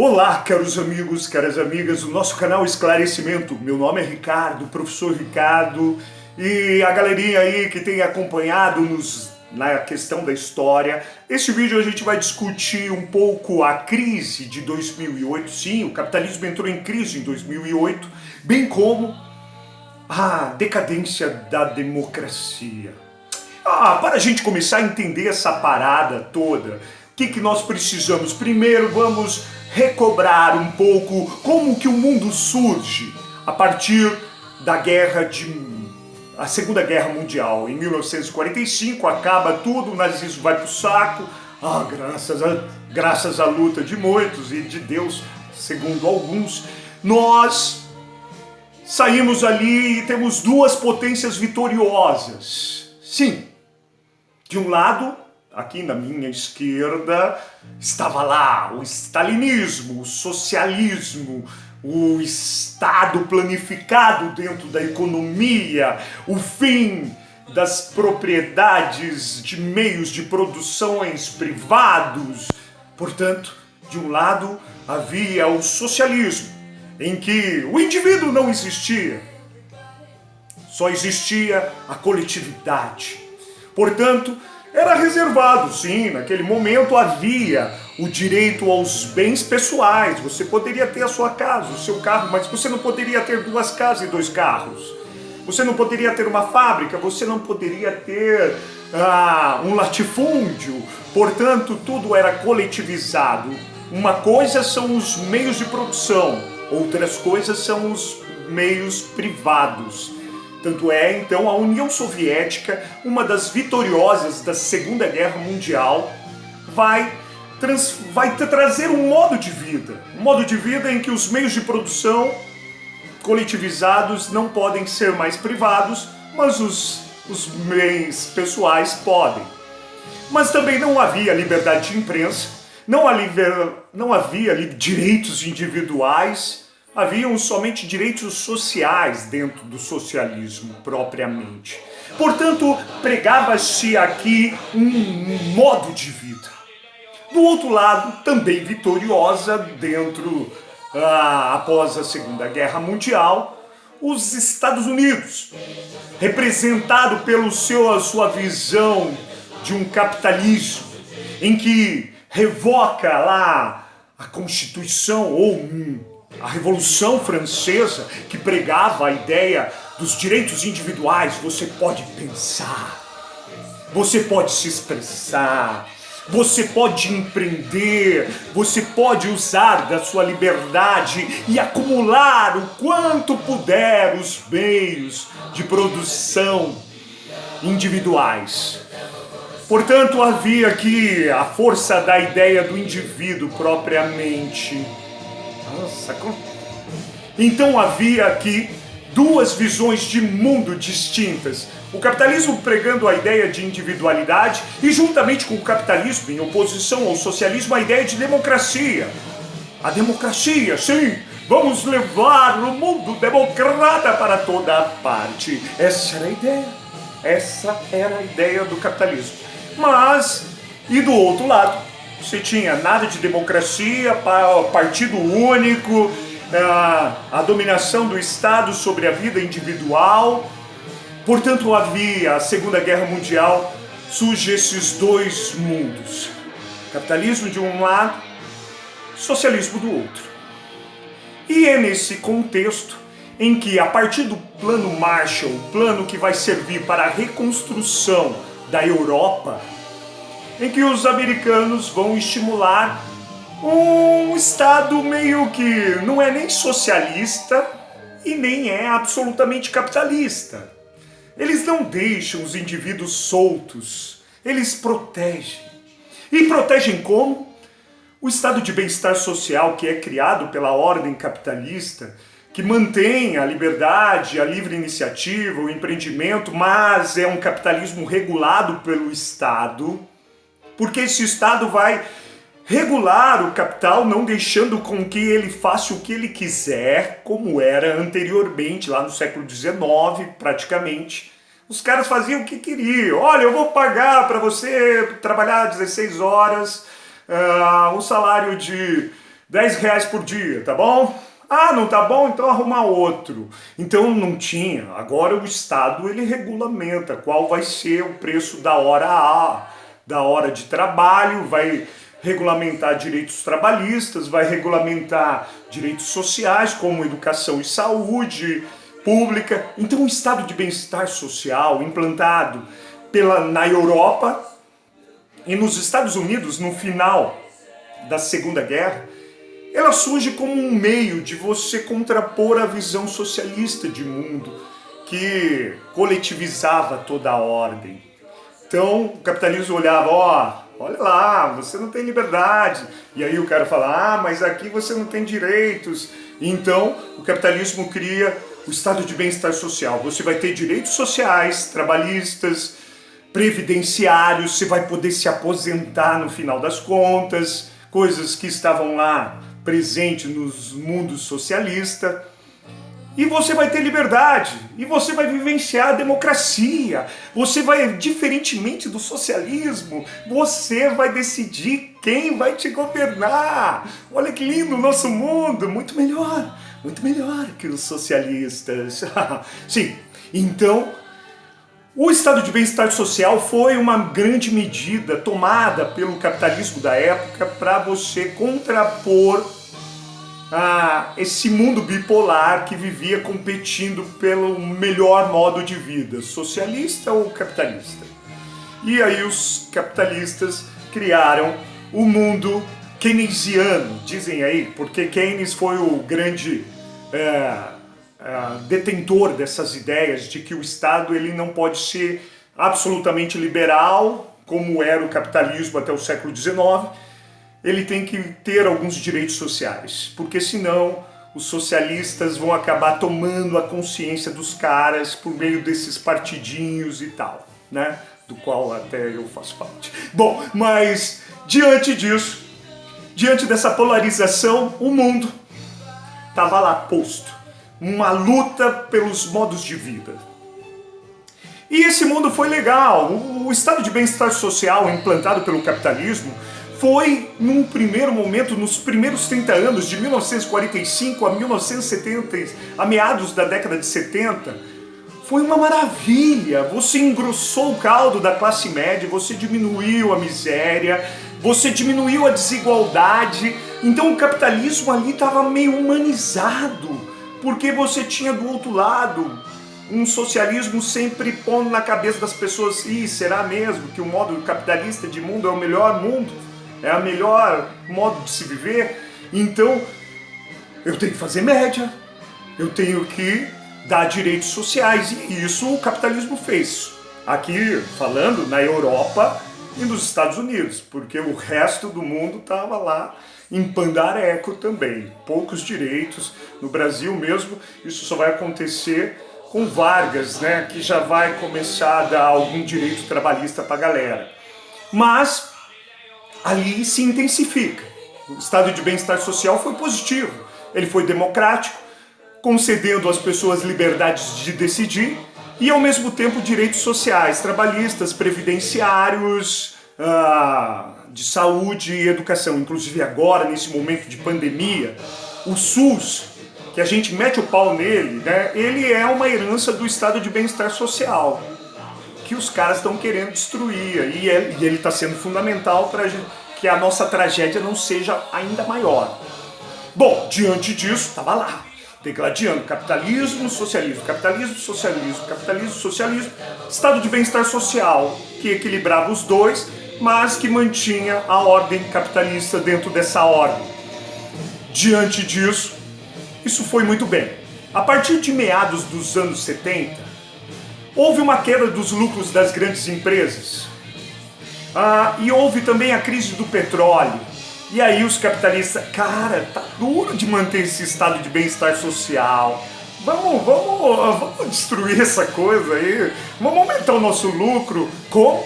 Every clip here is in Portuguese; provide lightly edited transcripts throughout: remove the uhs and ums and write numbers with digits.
Olá, caros amigos, caras amigas do nosso canal Esclarecimento. Meu nome é Ricardo, professor Ricardo, e a galerinha aí que tem acompanhado-nos na questão da história. Este vídeo a gente vai discutir um pouco a crise de 2008. Sim, o capitalismo entrou em crise em 2008, bem como a decadência da democracia. Para a gente começar a entender essa parada toda, o que nós precisamos? Primeiro vamos recobrar um pouco como que o mundo surge a partir da a Segunda Guerra Mundial. Em 1945 acaba tudo, o nazismo vai pro saco, graças à luta de muitos e de Deus, segundo alguns, nós saímos ali e temos duas potências vitoriosas. Sim, de um lado, aqui na minha esquerda, estava lá o stalinismo, o socialismo, o Estado planificado dentro da economia, o fim das propriedades de meios de produções privados. Portanto, de um lado havia o socialismo, em que o indivíduo não existia, só existia a coletividade. Portanto, era reservado, sim, naquele momento havia o direito aos bens pessoais. Você poderia ter a sua casa, o seu carro, mas você não poderia ter duas casas e dois carros. Você não poderia ter uma fábrica, você não poderia ter um latifúndio. Portanto, tudo era coletivizado. Uma coisa são os meios de produção, outras coisas são os meios privados. Tanto é, então, a União Soviética, uma das vitoriosas da Segunda Guerra Mundial, vai trazer um modo de vida em que os meios de produção coletivizados não podem ser mais privados, mas os bens pessoais podem. Mas também não havia liberdade de imprensa, não havia direitos individuais. Haviam somente direitos sociais dentro do socialismo propriamente. Portanto, pregava-se aqui um modo de vida. Do outro lado, também vitoriosa após a Segunda Guerra Mundial, os Estados Unidos, representado pela sua visão de um capitalismo em que revoca lá a Constituição ou a Revolução Francesa, que pregava a ideia dos direitos individuais. Você pode pensar, você pode se expressar, você pode empreender, você pode usar da sua liberdade e acumular o quanto puder os meios de produção individuais. Portanto, havia aqui a força da ideia do indivíduo propriamente. Então havia aqui duas visões de mundo distintas. O capitalismo pregando a ideia de individualidade e, juntamente com o capitalismo, em oposição ao socialismo, a ideia de democracia. A democracia, sim, vamos levar o mundo democrata para toda a parte. Essa era a ideia. Essa era a ideia do capitalismo. Mas, e do outro lado, você tinha nada de democracia, partido único, a dominação do Estado sobre a vida individual. Portanto, havia a Segunda Guerra Mundial, surgem esses dois mundos. Capitalismo de um lado, socialismo do outro. E é nesse contexto em que, a partir do Plano Marshall, o plano que vai servir para a reconstrução da Europa, em que os americanos vão estimular um Estado meio que não é nem socialista e nem é absolutamente capitalista. Eles não deixam os indivíduos soltos, eles protegem. E protegem como? O estado de bem-estar social que é criado pela ordem capitalista, que mantém a liberdade, a livre iniciativa, o empreendimento, mas é um capitalismo regulado pelo Estado, porque esse Estado vai regular o capital, não deixando com que ele faça o que ele quiser, como era anteriormente, lá no século XIX, praticamente. Os caras faziam o que queriam. Olha, eu vou pagar para você trabalhar 16 horas, um salário de R$ 10 por dia, tá bom? Ah, não tá bom? Então arruma outro. Então não tinha. Agora o Estado ele regulamenta qual vai ser o preço da hora A, da hora de trabalho, vai regulamentar direitos trabalhistas, vai regulamentar direitos sociais como educação e saúde pública. Então o estado de bem-estar social implantado na Europa e nos Estados Unidos no final da Segunda Guerra, ela surge como um meio de você contrapor a visão socialista de mundo que coletivizava toda a ordem. Então o capitalismo olhava, olha lá, você não tem liberdade. E aí o cara fala, mas aqui você não tem direitos. Então o capitalismo cria o estado de bem-estar social. Você vai ter direitos sociais, trabalhistas, previdenciários, você vai poder se aposentar no final das contas, coisas que estavam lá presentes nos mundos socialistas. E você vai ter liberdade, e você vai vivenciar a democracia, você vai, diferentemente do socialismo, você vai decidir quem vai te governar. Olha que lindo o nosso mundo, muito melhor que os socialistas. Sim, então o estado de bem-estar social foi uma grande medida tomada pelo capitalismo da época para você contrapor esse mundo bipolar que vivia competindo pelo melhor modo de vida, socialista ou capitalista. E aí os capitalistas criaram o mundo keynesiano, dizem aí, porque Keynes foi o grande detentor dessas ideias de que o Estado ele não pode ser absolutamente liberal, como era o capitalismo até o século XIX, ele tem que ter alguns direitos sociais, porque senão os socialistas vão acabar tomando a consciência dos caras por meio desses partidinhos e tal, né? Do qual até eu faço parte. Bom, mas diante disso, diante dessa polarização, o mundo estava lá posto, uma luta pelos modos de vida. E esse mundo foi legal, o estado de bem-estar social implantado pelo capitalismo foi, num primeiro momento, nos primeiros 30 anos, de 1945 a 1970, a meados da década de 70, foi uma maravilha. Você engrossou o caldo da classe média, você diminuiu a miséria, você diminuiu a desigualdade. Então o capitalismo ali estava meio humanizado, porque você tinha do outro lado um socialismo sempre pondo na cabeça das pessoas, será mesmo que o modo capitalista de mundo é o melhor mundo? É o melhor modo de se viver? Então, eu tenho que fazer média, eu tenho que dar direitos sociais, e isso o capitalismo fez. Aqui, falando na Europa e nos Estados Unidos, porque o resto do mundo estava lá em pandareco também. Poucos direitos. No Brasil mesmo, isso só vai acontecer com Vargas, né, que já vai começar a dar algum direito trabalhista para a galera. Mas ali se intensifica. O estado de bem-estar social foi positivo, ele foi democrático, concedendo às pessoas liberdades de decidir e ao mesmo tempo direitos sociais, trabalhistas, previdenciários, de saúde e educação. Inclusive agora, nesse momento de pandemia, o SUS, que a gente mete o pau nele, né, ele é uma herança do estado de bem-estar social, que os caras estão querendo destruir, e ele está sendo fundamental para que a nossa tragédia não seja ainda maior. Bom, diante disso, estava lá, degladiando capitalismo, socialismo, capitalismo, socialismo, capitalismo, socialismo, estado de bem-estar social, que equilibrava os dois, mas que mantinha a ordem capitalista dentro dessa ordem. Diante disso, isso foi muito bem. A partir de meados dos anos 70, houve uma queda dos lucros das grandes empresas. E houve também a crise do petróleo. E aí os capitalistas, cara, tá duro de manter esse estado de bem-estar social. Vamos destruir essa coisa aí. Vamos aumentar o nosso lucro. Como?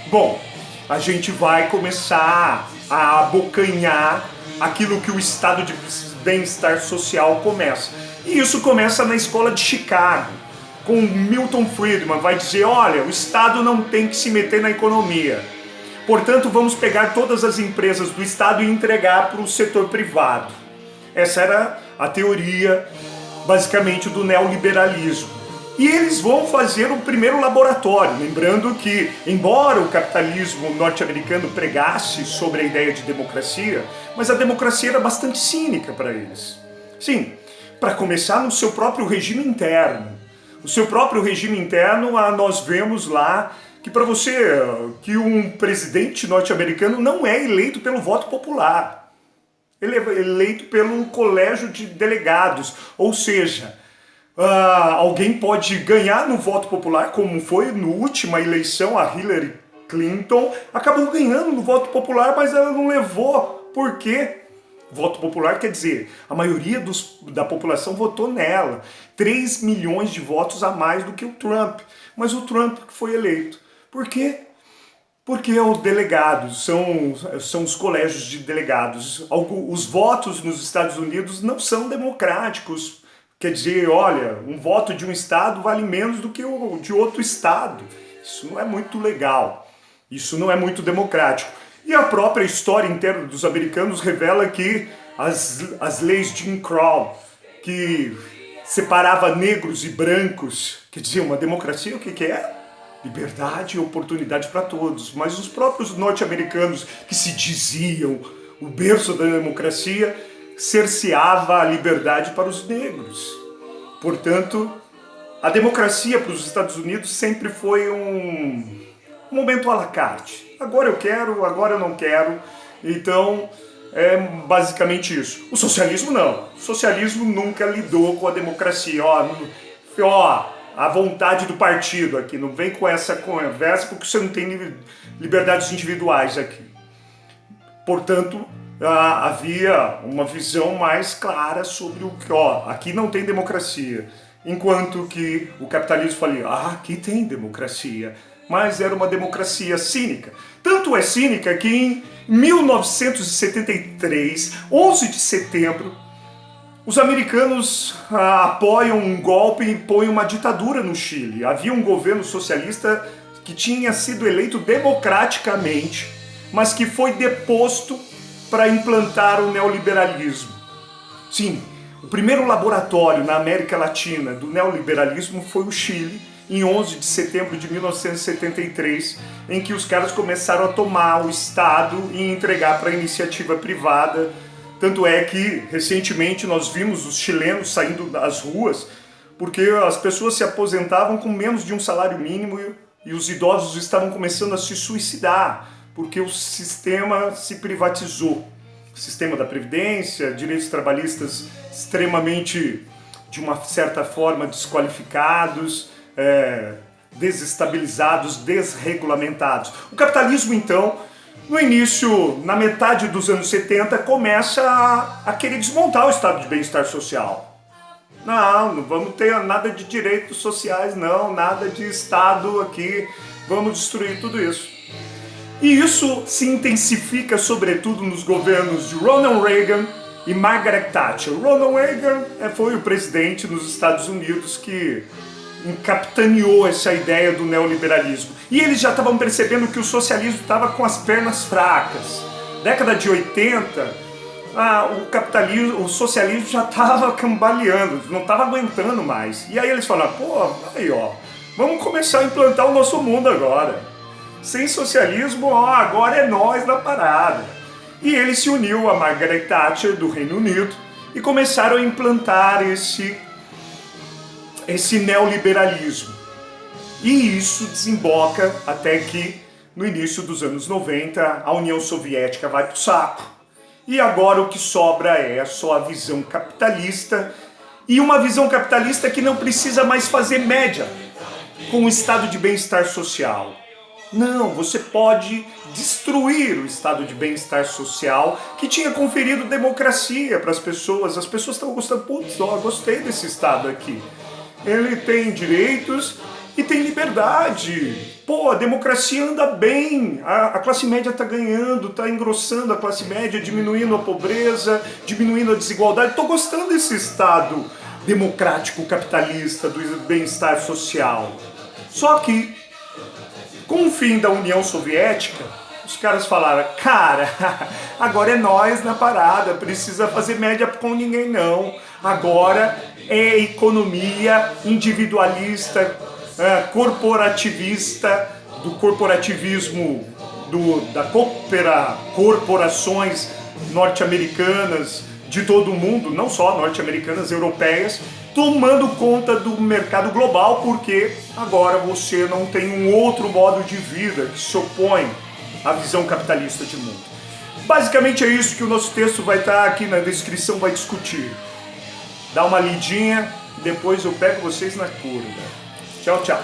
Bom, a gente vai começar a abocanhar aquilo que o estado de bem-estar social começa. E isso começa na escola de Chicago, com Milton Friedman, vai dizer, olha, o Estado não tem que se meter na economia. Portanto, vamos pegar todas as empresas do Estado e entregar para o setor privado. Essa era a teoria, basicamente, do neoliberalismo. E eles vão fazer o primeiro laboratório, lembrando que, embora o capitalismo norte-americano pregasse sobre a ideia de democracia, mas a democracia era bastante cínica para eles. Sim, para começar no seu próprio regime interno. No seu próprio regime interno, nós vemos lá que para você, que um presidente norte-americano não é eleito pelo voto popular. Ele é eleito pelo colégio de delegados, ou seja, alguém pode ganhar no voto popular, como foi na última eleição, a Hillary Clinton acabou ganhando no voto popular, mas ela não levou. Por quê? Voto popular quer dizer, a maioria da população votou nela. 3 milhões de votos a mais do que o Trump. Mas o Trump foi eleito. Por quê? Porque os delegados, são os colégios de delegados. Os votos nos Estados Unidos não são democráticos. Quer dizer, olha, um voto de um estado vale menos do que o de outro estado. Isso não é muito legal. Isso não é muito democrático. E a própria história interna dos americanos revela que as leis de Jim Crow, que separava negros e brancos, que diziam uma democracia, o que é? Liberdade e oportunidade para todos. Mas os próprios norte-americanos, que se diziam o berço da democracia, cerceava a liberdade para os negros. Portanto, a democracia para os Estados Unidos sempre foi um momento à la carte. Agora eu quero, agora eu não quero. Então, é basicamente isso. O socialismo não. O socialismo nunca lidou com a democracia. A vontade do partido aqui. Não vem com essa conversa porque você não tem liberdades individuais aqui. Portanto, havia uma visão mais clara sobre o que, aqui não tem democracia. Enquanto que o capitalismo falava, aqui tem democracia. Mas era uma democracia cínica. Tanto é cínica que em 1973, 11 de setembro, os americanos apoiam um golpe e põem uma ditadura no Chile. Havia um governo socialista que tinha sido eleito democraticamente, mas que foi deposto para implantar o neoliberalismo. Sim, o primeiro laboratório na América Latina do neoliberalismo foi o Chile, em 11 de setembro de 1973, em que os caras começaram a tomar o Estado e entregar para a iniciativa privada. Tanto é que, recentemente, nós vimos os chilenos saindo das ruas porque as pessoas se aposentavam com menos de um salário mínimo e os idosos estavam começando a se suicidar, porque o sistema se privatizou. O sistema da Previdência, direitos trabalhistas extremamente, de uma certa forma, desqualificados, desestabilizados, desregulamentados. O capitalismo, então, no início, na metade dos anos 70, começa a querer desmontar o estado de bem-estar social. Não vamos ter nada de direitos sociais, não, nada de Estado aqui, vamos destruir tudo isso. E isso se intensifica, sobretudo, nos governos de Ronald Reagan e Margaret Thatcher. Ronald Reagan foi o presidente nos Estados Unidos que capitaneou essa ideia do neoliberalismo. E eles já estavam percebendo que o socialismo estava com as pernas fracas. Década de 80, o socialismo já estava cambaleando, não estava aguentando mais. E aí eles falaram, vamos começar a implantar o nosso mundo agora. Sem socialismo, agora é nós na parada. E ele se uniu a Margaret Thatcher do Reino Unido e começaram a implantar esse neoliberalismo. E isso desemboca até que, no início dos anos 90, a União Soviética vai pro saco. E agora o que sobra é só a visão capitalista, e uma visão capitalista que não precisa mais fazer média com o estado de bem-estar social. Não, você pode destruir o estado de bem-estar social que tinha conferido democracia para as pessoas. As pessoas estão gostando, gostei desse estado aqui. Ele tem direitos e tem liberdade. A democracia anda bem, a classe média está ganhando, está engrossando a classe média, diminuindo a pobreza, diminuindo a desigualdade. Estou gostando desse estado democrático, capitalista, do bem-estar social. Só que, com o fim da União Soviética, Os caras falaram, cara, agora é nós na parada, precisa fazer média com ninguém não. Agora é economia individualista, corporativista, do corporativismo, corporações norte-americanas, de todo o mundo, não só norte-americanas, europeias, tomando conta do mercado global, porque agora você não tem um outro modo de vida que se opõe à visão capitalista de mundo. Basicamente é isso que o nosso texto vai estar aqui na descrição, vai discutir. Dá uma lidinha, depois eu pego vocês na curva. Tchau, tchau.